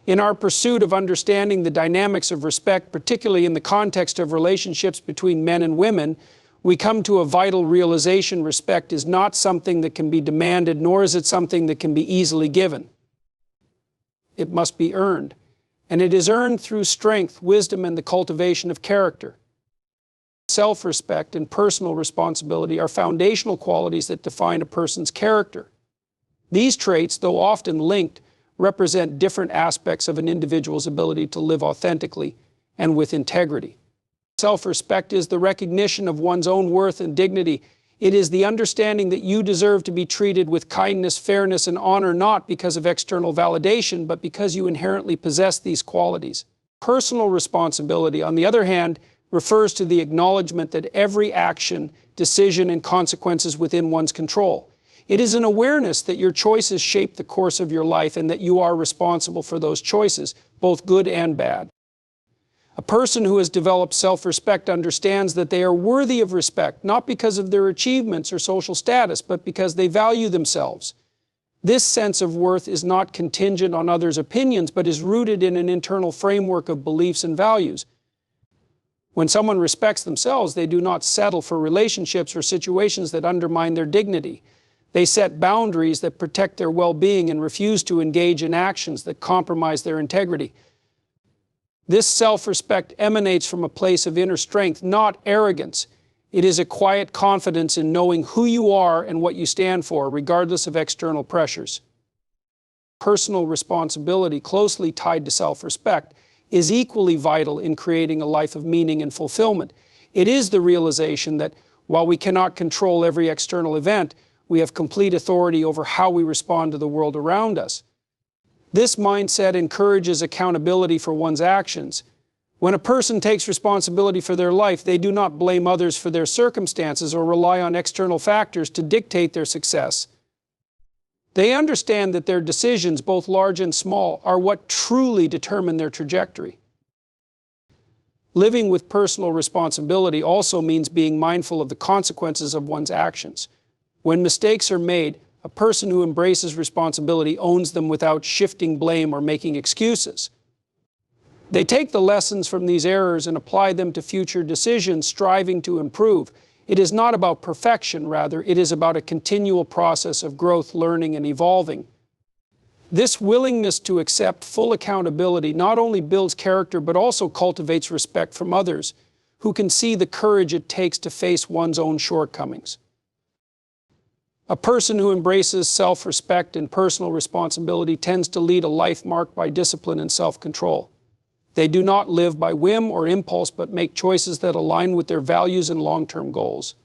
In our pursuit of understanding the dynamics of respect, particularly in the context of relationships between men and women, we come to a vital realization: respect is not something that can be demanded, nor is it something that can be easily given. It must be earned, and it is earned through strength, wisdom, and the cultivation of character. Self-respect and personal responsibility are foundational qualities that define a person's character. These traits, though often linked, represent different aspects of an individual's ability to live authentically and with integrity. Self-respect is the recognition of one's own worth and dignity. It is the understanding that you deserve to be treated with kindness, fairness, and honor, not because of external validation, but because you inherently possess these qualities. Personal responsibility, on the other hand, refers to the acknowledgement that every action, decision, and consequence is within one's control. It is an awareness that your choices shape the course of your life and that you are responsible for those choices, both good and bad. A person who has developed self-respect understands that they are worthy of respect, not because of their achievements or social status, but because they value themselves. This sense of worth is not contingent on others' opinions, but is rooted in an internal framework of beliefs and values. When someone respects themselves, they do not settle for relationships or situations that undermine their dignity. They set boundaries that protect their well-being and refuse to engage in actions that compromise their integrity. This self-respect emanates from a place of inner strength, not arrogance. It is a quiet confidence in knowing who you are and what you stand for, regardless of external pressures. Personal responsibility, closely tied to self-respect, is equally vital in creating a life of meaning and fulfillment. It is the realization that, while we cannot control every external event, we have complete authority over how we respond to the world around us. This mindset encourages accountability for one's actions. When a person takes responsibility for their life, they do not blame others for their circumstances or rely on external factors to dictate their success. They understand that their decisions, both large and small, are what truly determine their trajectory. Living with personal responsibility also means being mindful of the consequences of one's actions. When mistakes are made, a person who embraces responsibility owns them without shifting blame or making excuses. They take the lessons from these errors and apply them to future decisions, striving to improve. It is not about perfection, rather, it is about a continual process of growth, learning, and evolving. This willingness to accept full accountability not only builds character but also cultivates respect from others, who can see the courage it takes to face one's own shortcomings. A person who embraces self-respect and personal responsibility tends to lead a life marked by discipline and self-control. They do not live by whim or impulse, but make choices that align with their values and long-term goals.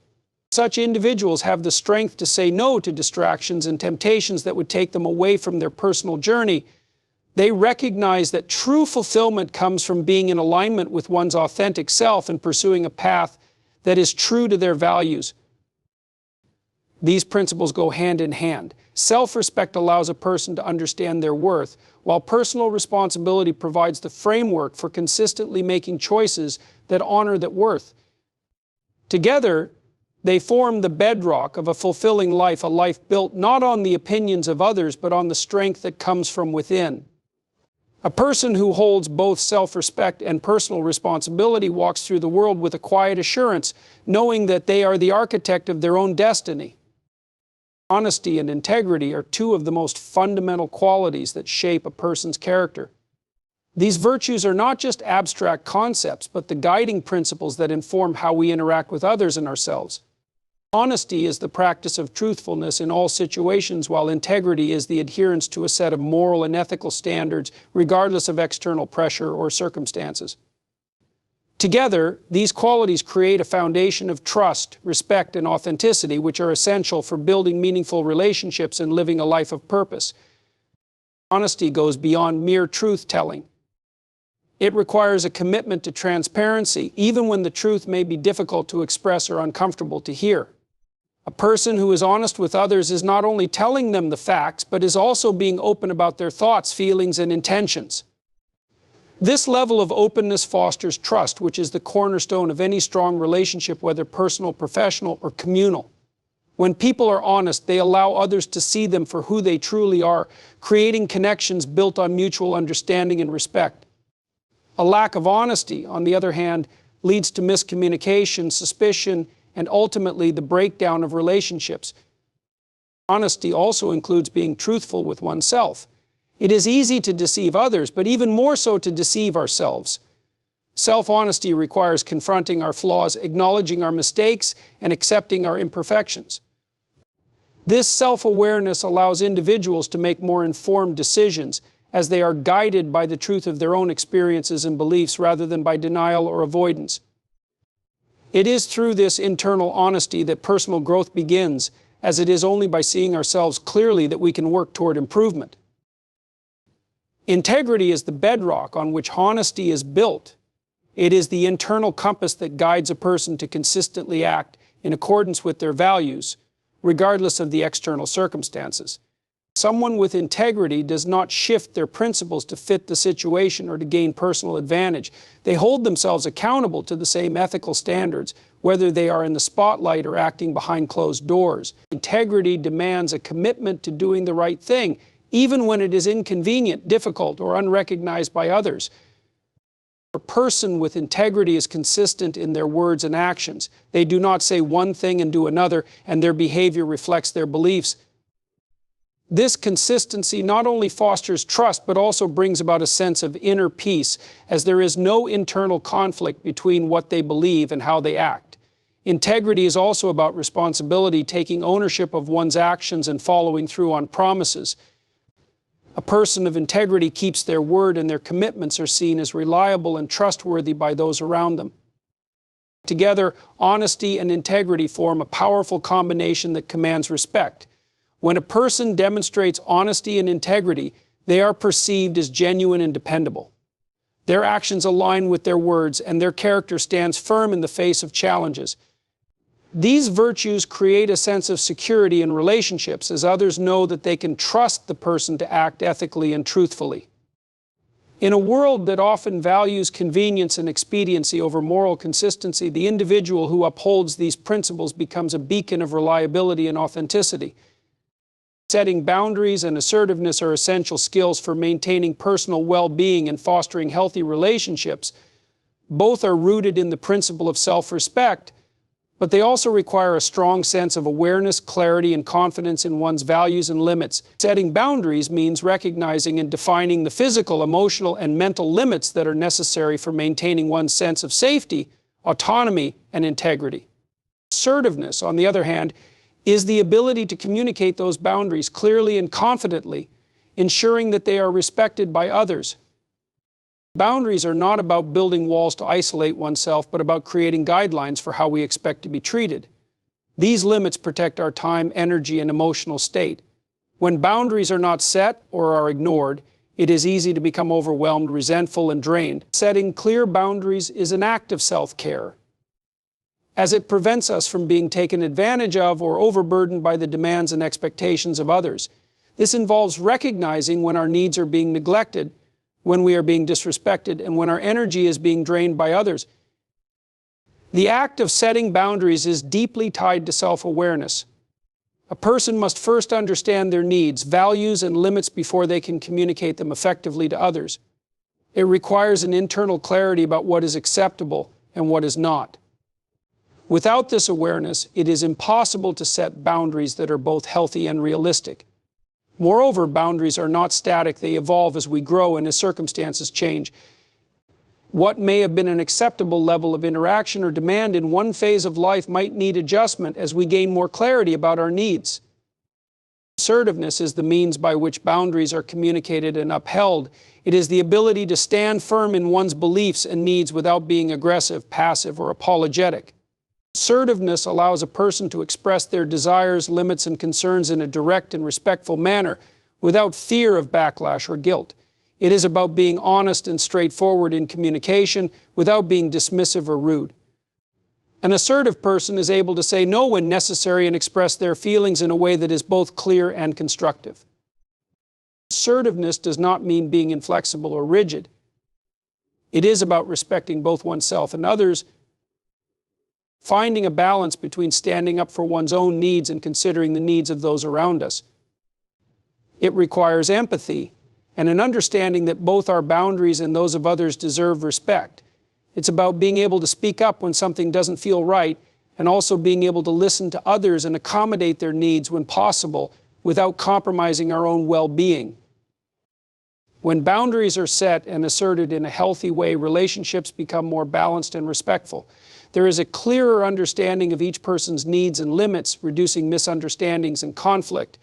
Such individuals have the strength to say no to distractions and temptations that would take them away from their personal journey. They recognize that true fulfillment comes from being in alignment with one's authentic self and pursuing a path that is true to their values. These principles go hand in hand. Self-respect allows a person to understand their worth, while personal responsibility provides the framework for consistently making choices that honor that worth. Together, they form the bedrock of a fulfilling life, a life built not on the opinions of others, but on the strength that comes from within. A person who holds both self-respect and personal responsibility walks through the world with a quiet assurance, knowing that they are the architect of their own destiny. Honesty and integrity are two of the most fundamental qualities that shape a person's character. These virtues are not just abstract concepts, but the guiding principles that inform how we interact with others and ourselves. Honesty is the practice of truthfulness in all situations, while integrity is the adherence to a set of moral and ethical standards, regardless of external pressure or circumstances. Together, these qualities create a foundation of trust, respect, and authenticity, which are essential for building meaningful relationships and living a life of purpose. Honesty goes beyond mere truth-telling. It requires a commitment to transparency, even when the truth may be difficult to express or uncomfortable to hear. A person who is honest with others is not only telling them the facts, but is also being open about their thoughts, feelings, and intentions. This level of openness fosters trust, which is the cornerstone of any strong relationship, whether personal, professional, or communal. When people are honest, they allow others to see them for who they truly are, creating connections built on mutual understanding and respect. A lack of honesty, on the other hand, leads to miscommunication, suspicion, and ultimately the breakdown of relationships. Honesty also includes being truthful with oneself. It is easy to deceive others, but even more so to deceive ourselves. Self-honesty requires confronting our flaws, acknowledging our mistakes, and accepting our imperfections. This self-awareness allows individuals to make more informed decisions, as they are guided by the truth of their own experiences and beliefs rather than by denial or avoidance. It is through this internal honesty that personal growth begins, as it is only by seeing ourselves clearly that we can work toward improvement. Integrity is the bedrock on which honesty is built. It is the internal compass that guides a person to consistently act in accordance with their values, regardless of the external circumstances. Someone with integrity does not shift their principles to fit the situation or to gain personal advantage. They hold themselves accountable to the same ethical standards, whether they are in the spotlight or acting behind closed doors. Integrity demands a commitment to doing the right thing, even when it is inconvenient, difficult, or unrecognized by others. A person with integrity is consistent in their words and actions. They do not say one thing and do another, and their behavior reflects their beliefs. This consistency not only fosters trust, but also brings about a sense of inner peace, as there is no internal conflict between what they believe and how they act. Integrity is also about responsibility, taking ownership of one's actions and following through on promises. A person of integrity keeps their word, and their commitments are seen as reliable and trustworthy by those around them. Together, honesty and integrity form a powerful combination that commands respect. When a person demonstrates honesty and integrity, they are perceived as genuine and dependable. Their actions align with their words, and their character stands firm in the face of challenges. These virtues create a sense of security in relationships, as others know that they can trust the person to act ethically and truthfully. In a world that often values convenience and expediency over moral consistency, the individual who upholds these principles becomes a beacon of reliability and authenticity. Setting boundaries and assertiveness are essential skills for maintaining personal well-being and fostering healthy relationships. Both are rooted in the principle of self-respect, but they also require a strong sense of awareness, clarity, and confidence in one's values and limits. Setting boundaries means recognizing and defining the physical, emotional, and mental limits that are necessary for maintaining one's sense of safety, autonomy, and integrity. Assertiveness, on the other hand, is the ability to communicate those boundaries clearly and confidently, ensuring that they are respected by others. Boundaries are not about building walls to isolate oneself, but about creating guidelines for how we expect to be treated. These limits protect our time, energy, and emotional state. When boundaries are not set or are ignored, it is easy to become overwhelmed, resentful, and drained. Setting clear boundaries is an act of self-care, as it prevents us from being taken advantage of or overburdened by the demands and expectations of others. This involves recognizing when our needs are being neglected, when we are being disrespected, and when our energy is being drained by others. The act of setting boundaries is deeply tied to self-awareness. A person must first understand their needs, values, and limits before they can communicate them effectively to others. It requires an internal clarity about what is acceptable and what is not. Without this awareness, it is impossible to set boundaries that are both healthy and realistic. Moreover, boundaries are not static. They evolve as we grow and as circumstances change. What may have been an acceptable level of interaction or demand in one phase of life might need adjustment as we gain more clarity about our needs. Assertiveness is the means by which boundaries are communicated and upheld. It is the ability to stand firm in one's beliefs and needs without being aggressive, passive, or apologetic. Assertiveness allows a person to express their desires, limits, and concerns in a direct and respectful manner without fear of backlash or guilt. It is about being honest and straightforward in communication without being dismissive or rude. An assertive person is able to say no when necessary and express their feelings in a way that is both clear and constructive. Assertiveness does not mean being inflexible or rigid. It is about respecting both oneself and others, finding a balance between standing up for one's own needs and considering the needs of those around us. It requires empathy and an understanding that both our boundaries and those of others deserve respect. It's about being able to speak up when something doesn't feel right, and also being able to listen to others and accommodate their needs when possible without compromising our own well-being. When boundaries are set and asserted in a healthy way, relationships become more balanced and respectful. There is a clearer understanding of each person's needs and limits, reducing misunderstandings and conflict.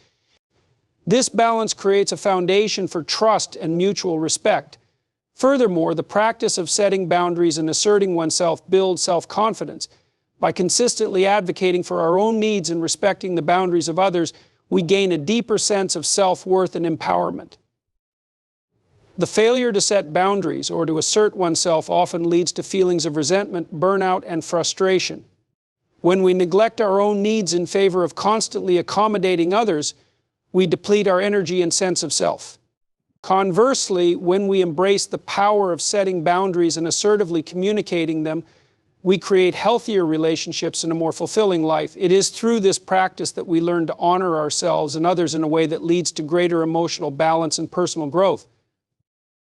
This balance creates a foundation for trust and mutual respect. Furthermore, the practice of setting boundaries and asserting oneself builds self-confidence. By consistently advocating for our own needs and respecting the boundaries of others, we gain a deeper sense of self-worth and empowerment. The failure to set boundaries or to assert oneself often leads to feelings of resentment, burnout, and frustration. When we neglect our own needs in favor of constantly accommodating others, we deplete our energy and sense of self. Conversely, when we embrace the power of setting boundaries and assertively communicating them, we create healthier relationships and a more fulfilling life. It is through this practice that we learn to honor ourselves and others in a way that leads to greater emotional balance and personal growth.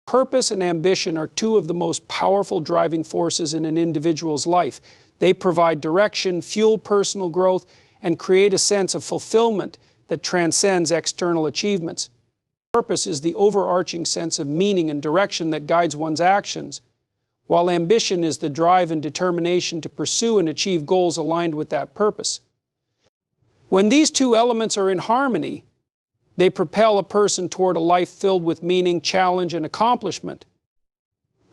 Purpose and ambition are two of the most powerful driving forces in an individual's life. They provide direction, fuel personal growth, and create a sense of fulfillment that transcends external achievements. Purpose is the overarching sense of meaning and direction that guides one's actions, while ambition is the drive and determination to pursue and achieve goals aligned with that purpose. When these two elements are in harmony, they propel a person toward a life filled with meaning, challenge, and accomplishment.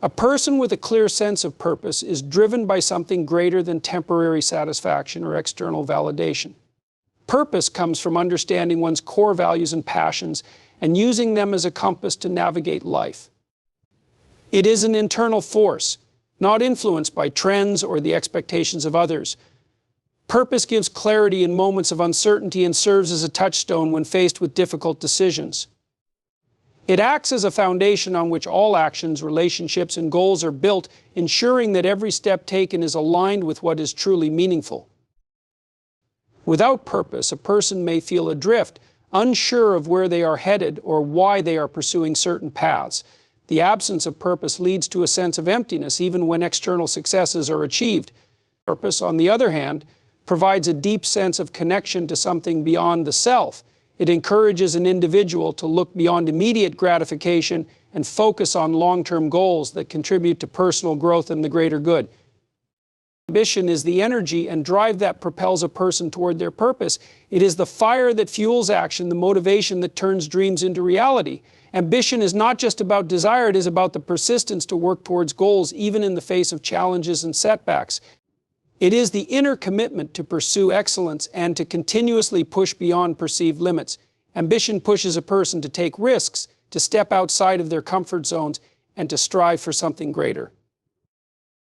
A person with a clear sense of purpose is driven by something greater than temporary satisfaction or external validation. Purpose comes from understanding one's core values and passions and using them as a compass to navigate life. It is an internal force, not influenced by trends or the expectations of others. Purpose gives clarity in moments of uncertainty and serves as a touchstone when faced with difficult decisions. It acts as a foundation on which all actions, relationships, and goals are built, ensuring that every step taken is aligned with what is truly meaningful. Without purpose, a person may feel adrift, unsure of where they are headed or why they are pursuing certain paths. The absence of purpose leads to a sense of emptiness even when external successes are achieved. Purpose, on the other hand, provides a deep sense of connection to something beyond the self. It encourages an individual to look beyond immediate gratification and focus on long-term goals that contribute to personal growth and the greater good. Ambition is the energy and drive that propels a person toward their purpose. It is the fire that fuels action, the motivation that turns dreams into reality. Ambition is not just about desire, it is about the persistence to work towards goals even in the face of challenges and setbacks. It is the inner commitment to pursue excellence and to continuously push beyond perceived limits. Ambition pushes a person to take risks, to step outside of their comfort zones, and to strive for something greater.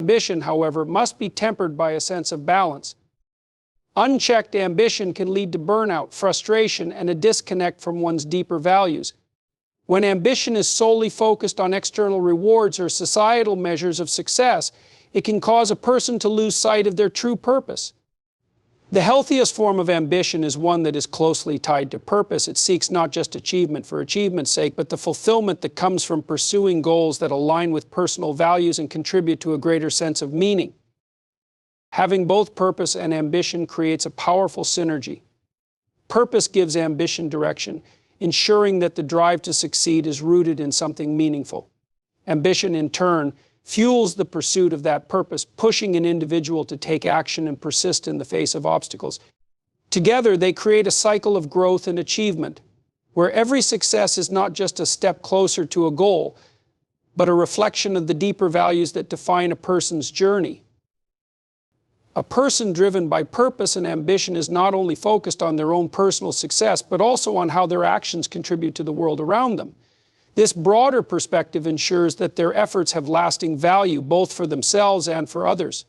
Ambition, however, must be tempered by a sense of balance. Unchecked ambition can lead to burnout, frustration, and a disconnect from one's deeper values. When ambition is solely focused on external rewards or societal measures of success, it can cause a person to lose sight of their true purpose. The healthiest form of ambition is one that is closely tied to purpose. It seeks not just achievement for achievement's sake, but the fulfillment that comes from pursuing goals that align with personal values and contribute to a greater sense of meaning. Having both purpose and ambition creates a powerful synergy. Purpose gives ambition direction, ensuring that the drive to succeed is rooted in something meaningful. Ambition, in turn, fuels the pursuit of that purpose, pushing an individual to take action and persist in the face of obstacles. Together, they create a cycle of growth and achievement, where every success is not just a step closer to a goal, but a reflection of the deeper values that define a person's journey. A person driven by purpose and ambition is not only focused on their own personal success, but also on how their actions contribute to the world around them. This broader perspective ensures that their efforts have lasting value, both for themselves and for others.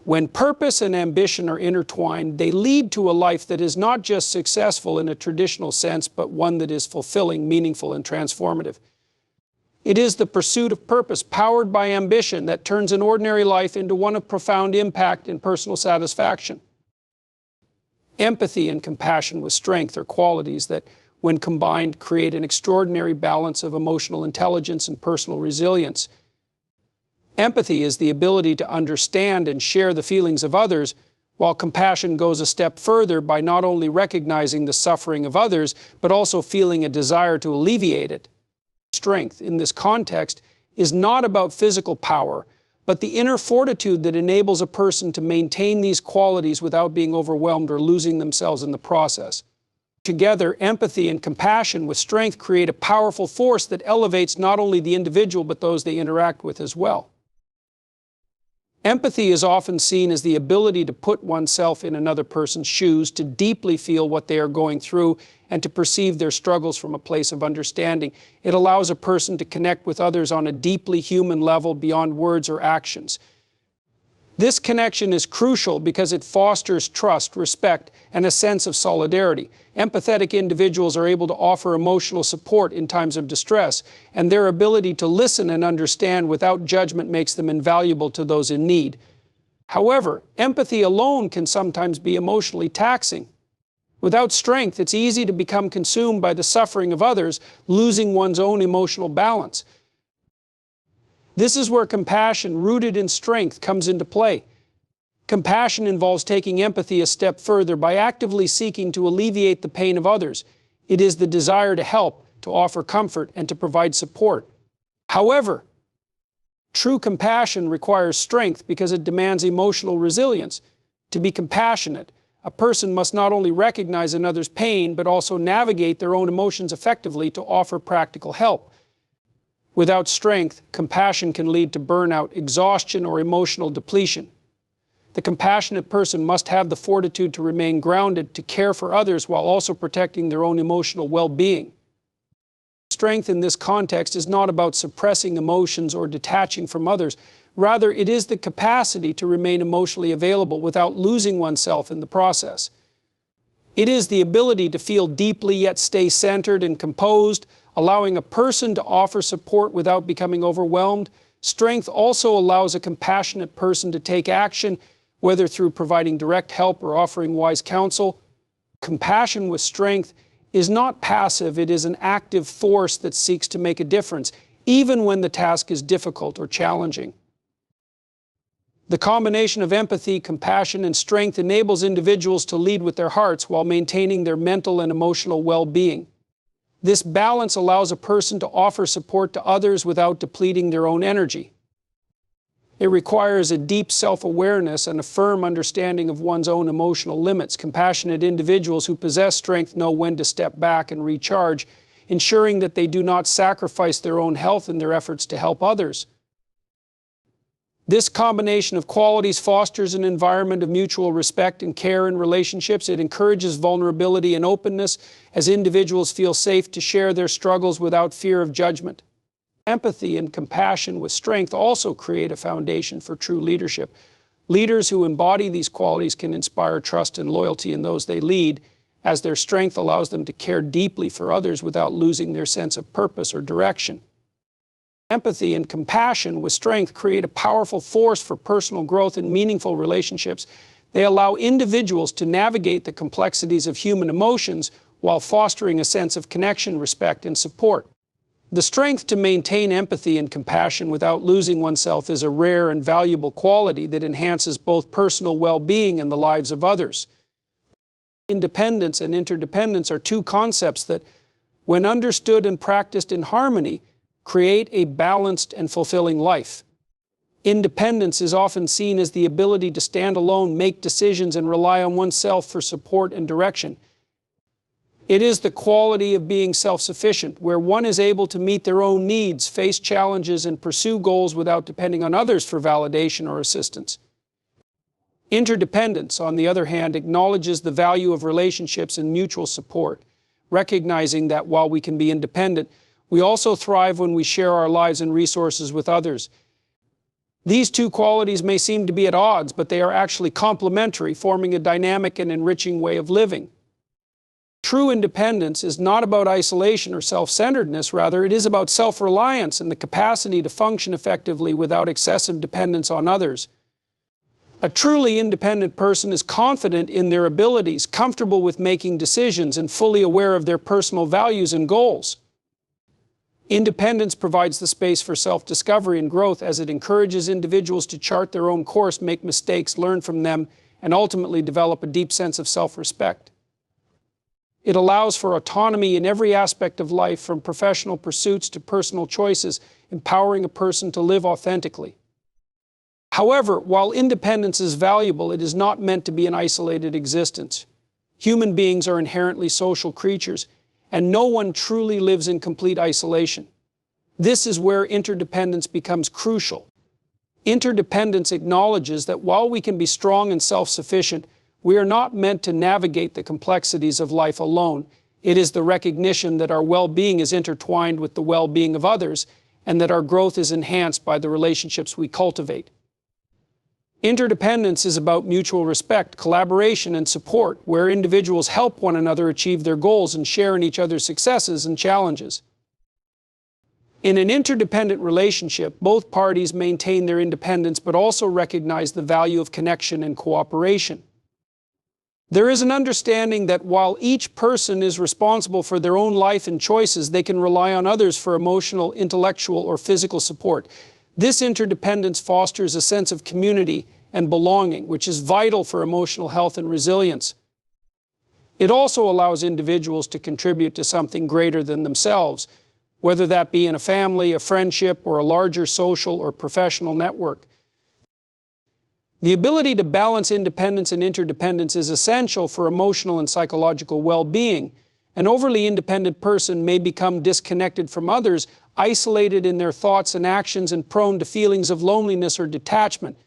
When purpose and ambition are intertwined, they lead to a life that is not just successful in a traditional sense, but one that is fulfilling, meaningful, and transformative. It is the pursuit of purpose powered by ambition that turns an ordinary life into one of profound impact and personal satisfaction. Empathy and compassion with strength are qualities that, when combined, create an extraordinary balance of emotional intelligence and personal resilience. Empathy is the ability to understand and share the feelings of others, while compassion goes a step further by not only recognizing the suffering of others, but also feeling a desire to alleviate it. Strength, in this context, is not about physical power, but the inner fortitude that enables a person to maintain these qualities without being overwhelmed or losing themselves in the process. Together, empathy and compassion with strength create a powerful force that elevates not only the individual but those they interact with as well. Empathy is often seen as the ability to put oneself in another person's shoes, to deeply feel what they are going through, and to perceive their struggles from a place of understanding. It allows a person to connect with others on a deeply human level beyond words or actions. This connection is crucial because it fosters trust, respect, and a sense of solidarity. Empathetic individuals are able to offer emotional support in times of distress, and their ability to listen and understand without judgment makes them invaluable to those in need. However, empathy alone can sometimes be emotionally taxing. Without strength, it's easy to become consumed by the suffering of others, losing one's own emotional balance. This is where compassion, rooted in strength, comes into play. Compassion involves taking empathy a step further by actively seeking to alleviate the pain of others. It is the desire to help, to offer comfort, and to provide support. However, true compassion requires strength because it demands emotional resilience. To be compassionate, a person must not only recognize another's pain, but also navigate their own emotions effectively to offer practical help. Without strength, compassion can lead to burnout, exhaustion, or emotional depletion. The compassionate person must have the fortitude to remain grounded, to care for others while also protecting their own emotional well-being. Strength in this context is not about suppressing emotions or detaching from others. Rather, it is the capacity to remain emotionally available without losing oneself in the process. It is the ability to feel deeply yet stay centered and composed, allowing a person to offer support without becoming overwhelmed. Strength also allows a compassionate person to take action, whether through providing direct help or offering wise counsel. Compassion with strength is not passive, it is an active force that seeks to make a difference, even when the task is difficult or challenging. The combination of empathy, compassion, and strength enables individuals to lead with their hearts while maintaining their mental and emotional well-being. This balance allows a person to offer support to others without depleting their own energy. It requires a deep self-awareness and a firm understanding of one's own emotional limits. Compassionate individuals who possess strength know when to step back and recharge, ensuring that they do not sacrifice their own health in their efforts to help others. This combination of qualities fosters an environment of mutual respect and care in relationships. It encourages vulnerability and openness as individuals feel safe to share their struggles without fear of judgment. Empathy and compassion with strength also create a foundation for true leadership. Leaders who embody these qualities can inspire trust and loyalty in those they lead, as their strength allows them to care deeply for others without losing their sense of purpose or direction. Empathy and compassion with strength create a powerful force for personal growth and meaningful relationships. They allow individuals to navigate the complexities of human emotions while fostering a sense of connection, respect, and support. The strength to maintain empathy and compassion without losing oneself is a rare and valuable quality that enhances both personal well-being and the lives of others. Independence and interdependence are two concepts that, when understood and practiced in harmony, create a balanced and fulfilling life. Independence is often seen as the ability to stand alone, make decisions, and rely on oneself for support and direction. It is the quality of being self-sufficient, where one is able to meet their own needs, face challenges, and pursue goals without depending on others for validation or assistance. Interdependence, on the other hand, acknowledges the value of relationships and mutual support, recognizing that while we can be independent, we also thrive when we share our lives and resources with others. These two qualities may seem to be at odds, but they are actually complementary, forming a dynamic and enriching way of living. True independence is not about isolation or self-centeredness. Rather, it is about self-reliance and the capacity to function effectively without excessive dependence on others. A truly independent person is confident in their abilities, comfortable with making decisions, and fully aware of their personal values and goals. Independence provides the space for self-discovery and growth, as it encourages individuals to chart their own course, make mistakes, learn from them, and ultimately develop a deep sense of self-respect. It allows for autonomy in every aspect of life, from professional pursuits to personal choices, empowering a person to live authentically. However, while independence is valuable, it is not meant to be an isolated existence. Human beings are inherently social creatures, and no one truly lives in complete isolation. This is where interdependence becomes crucial. Interdependence acknowledges that while we can be strong and self-sufficient, we are not meant to navigate the complexities of life alone. It is the recognition that our well-being is intertwined with the well-being of others, and that our growth is enhanced by the relationships we cultivate. Interdependence is about mutual respect, collaboration, and support, where individuals help one another achieve their goals and share in each other's successes and challenges. In an interdependent relationship, both parties maintain their independence but also recognize the value of connection and cooperation. There is an understanding that while each person is responsible for their own life and choices, they can rely on others for emotional, intellectual, or physical support. This interdependence fosters a sense of community and belonging, which is vital for emotional health and resilience. It also allows individuals to contribute to something greater than themselves, whether that be in a family, a friendship, or a larger social or professional network. The ability to balance independence and interdependence is essential for emotional and psychological well-being. An overly independent person may become disconnected from others, isolated in their thoughts and actions, and prone to feelings of loneliness or detachment.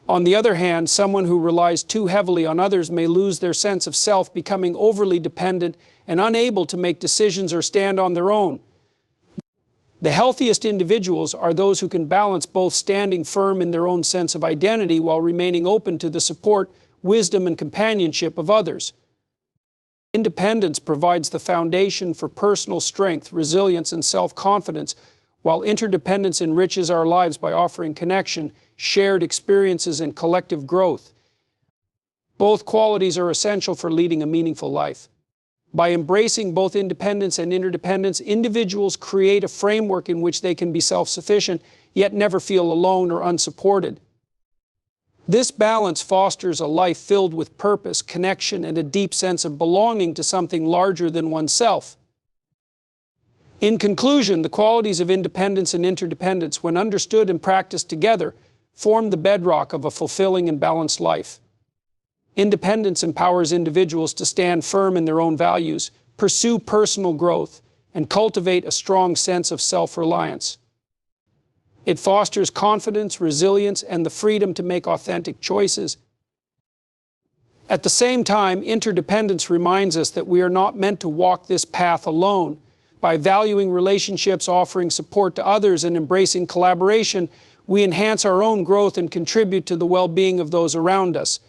On the other hand, someone who relies too heavily on others may lose their sense of self, becoming overly dependent and unable to make decisions or stand on their own. The healthiest individuals are those who can balance both standing firm in their own sense of identity while remaining open to the support, wisdom, and companionship of others. Independence provides the foundation for personal strength, resilience, and self-confidence, while interdependence enriches our lives by offering connection, shared experiences, and collective growth. Both qualities are essential for leading a meaningful life. By embracing both independence and interdependence, individuals create a framework in which they can be self-sufficient, yet never feel alone or unsupported. This balance fosters a life filled with purpose, connection, and a deep sense of belonging to something larger than oneself. In conclusion, the qualities of independence and interdependence, when understood and practiced together, form the bedrock of a fulfilling and balanced life. Independence empowers individuals to stand firm in their own values, pursue personal growth, and cultivate a strong sense of self-reliance. It fosters confidence, resilience, and the freedom to make authentic choices. At the same time, interdependence reminds us that we are not meant to walk this path alone. By valuing relationships, offering support to others, and embracing collaboration, we enhance our own growth and contribute to the well-being of those around us.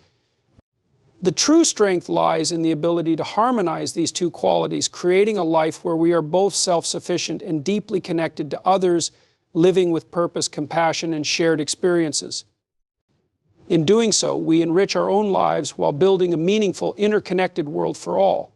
The true strength lies in the ability to harmonize these two qualities, creating a life where we are both self-sufficient and deeply connected to others, living with purpose, compassion, and shared experiences. In doing so, we enrich our own lives while building a meaningful, interconnected world for all.